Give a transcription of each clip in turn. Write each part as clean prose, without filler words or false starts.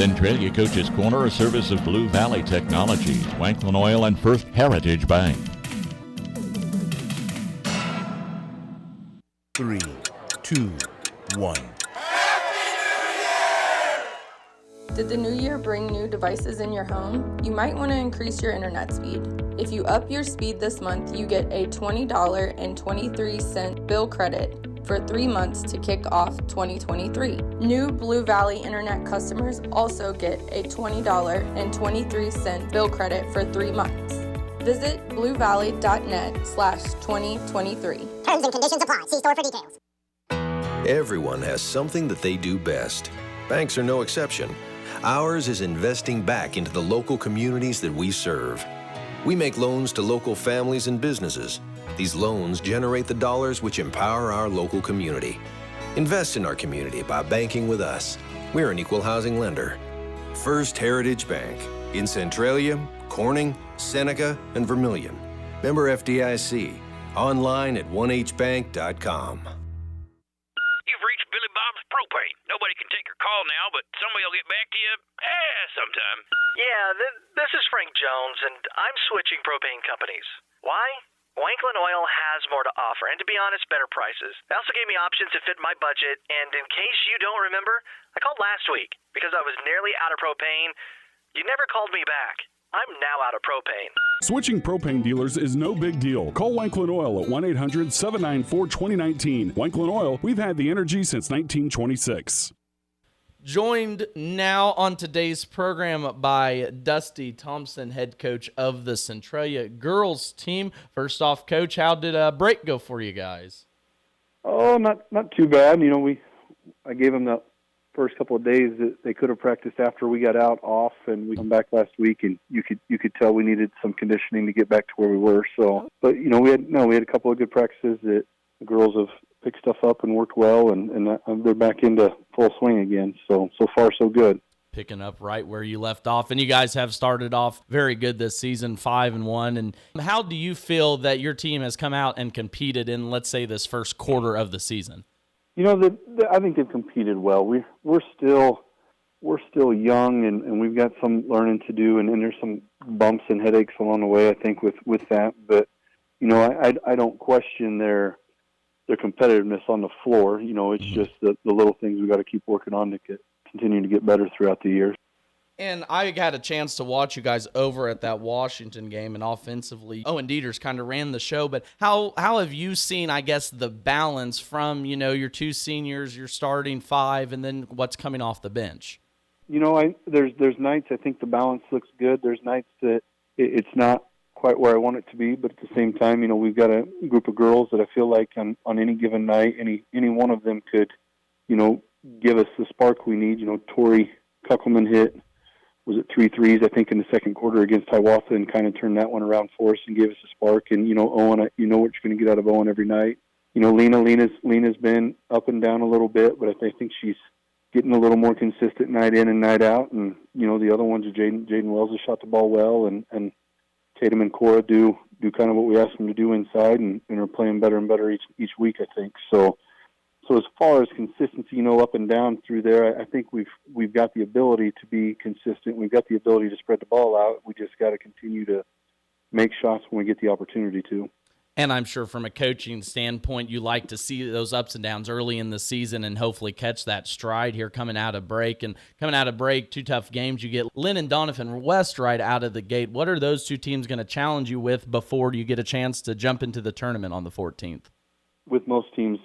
Centralia Coach's Corner, a service of Blue Valley Technologies, Wanklin Oil, and First Heritage Bank. 3, 2, 1. Did the new year bring new devices in your home? You might want to increase your internet speed. If you up your speed this month, you get a $20.23 bill credit for 3 months to kick off 2023. New Blue Valley Internet customers also get a $20.23 bill credit for 3 months. Visit bluevalley.net/2023. Terms and conditions apply. See store for details. Everyone has something that they do best. Banks are no exception. Ours is investing back into the local communities that we serve. We make loans to local families and businesses. These loans generate the dollars which empower our local community. Invest in our community by banking with us. We're an equal housing lender. First Heritage Bank in Centralia, Corning, Seneca, and Vermilion. Member FDIC. Online at 1hbank.com. You've reached Billy Bob's Propane. Nobody can take your call now, but somebody will get back to you sometime. Yeah, this is Frank Jones, and I'm switching propane companies. Why? Wanklin Oil has more to offer, and to be honest, better prices. They also gave me options to fit my budget, and in case you don't remember, I called last week because I was nearly out of propane. You never called me back. I'm now out of propane. Switching propane dealers is no big deal. Call Wanklin Oil at 1-800-794-2019. Wanklin Oil, we've had the energy since 1926. Joined now on today's program by Dusty Thompson, head coach of the Centralia girls team. First off, Coach, how did break go for you guys? Oh, not too bad. You know, I gave them the first couple of days that they could have practiced after we got out off, and we come back last week, and you could tell we needed some conditioning to get back to where we were. So, but you know, we had a couple of good practices that the girls have picked stuff up and worked well, and they're back into full swing again. So far, so good. Picking up right where you left off, and you guys have started off very good this season, 5-1. And how do you feel that your team has come out and competed in, let's say, this first quarter of the season? You know, I think they've competed well. We're still young, and we've got some learning to do, and there's some bumps and headaches along the way, I think, with that. But you know, I don't question their competitiveness on the floor. You know, it's just the little things we got to keep working on to continue to get better throughout the year. And I had a chance to watch you guys over at that Washington game, and offensively, Owen Dieters kind of ran the show. But how have you seen, I guess, the balance from, you know, your two seniors, your starting five, and then what's coming off the bench? You know, there's nights I think the balance looks good. There's nights that it's not quite where I want it to be, but at the same time, you know, we've got a group of girls that I feel like on any given night, any one of them could, you know, give us the spark we need. You know, Tori Kuckelman hit, was it 3 threes, I think, in the second quarter against Hiawatha, and kind of turned that one around for us and gave us a spark. And, you know, Owen, you know what you're going to get out of Owen every night. You know, Lena's been up and down a little bit, but I think she's getting a little more consistent night in and night out. And, you know, the other ones are Jaden Wells has shot the ball well, and Tatum and Cora do kind of what we ask them to do inside, and are playing better and better each week, I think. So as far as consistency, you know, up and down through there, I think we've got the ability to be consistent. We've got the ability to spread the ball out. We just got to continue to make shots when we get the opportunity to. And I'm sure from a coaching standpoint, you like to see those ups and downs early in the season and hopefully catch that stride here coming out of break. And coming out of break, 2 tough games. You get Lynn and Donovan West right out of the gate. What are those two teams going to challenge you with before you get a chance to jump into the tournament on the 14th? With most teams,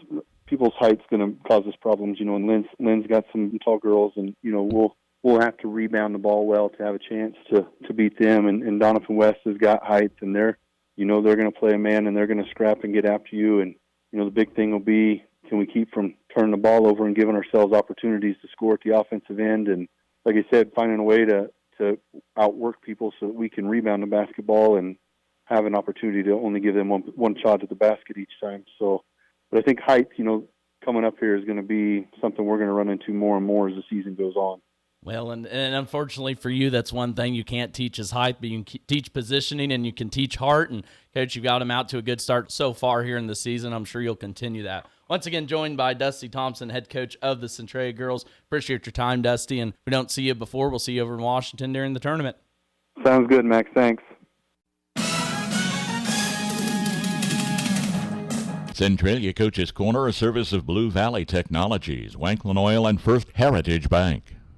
people's height's going to cause us problems, you know, and Lynn's got some tall girls, and, you know, we'll have to rebound the ball well to have a chance to beat them. And Donovan West has got height, and they're going to play a man, and they're going to scrap and get after you. And, you know, the big thing will be, can we keep from turning the ball over and giving ourselves opportunities to score at the offensive end? And like I said, finding a way to outwork people so that we can rebound the basketball and have an opportunity to only give them one shot at the basket each time. So, but I think height, you know, coming up here is going to be something we're going to run into more and more as the season goes on. Well, and unfortunately for you, that's one thing you can't teach is height, but you can teach positioning and you can teach heart. And, Coach, you got him out to a good start so far here in the season. I'm sure you'll continue that. Once again, joined by Dusty Thompson, head coach of the Centralia girls. Appreciate your time, Dusty, and if we don't see you before, we'll see you over in Washington during the tournament. Sounds good, Max. Thanks. Centralia Coaches Corner, a service of Blue Valley Technologies, Wanklin Oil, and First Heritage Bank.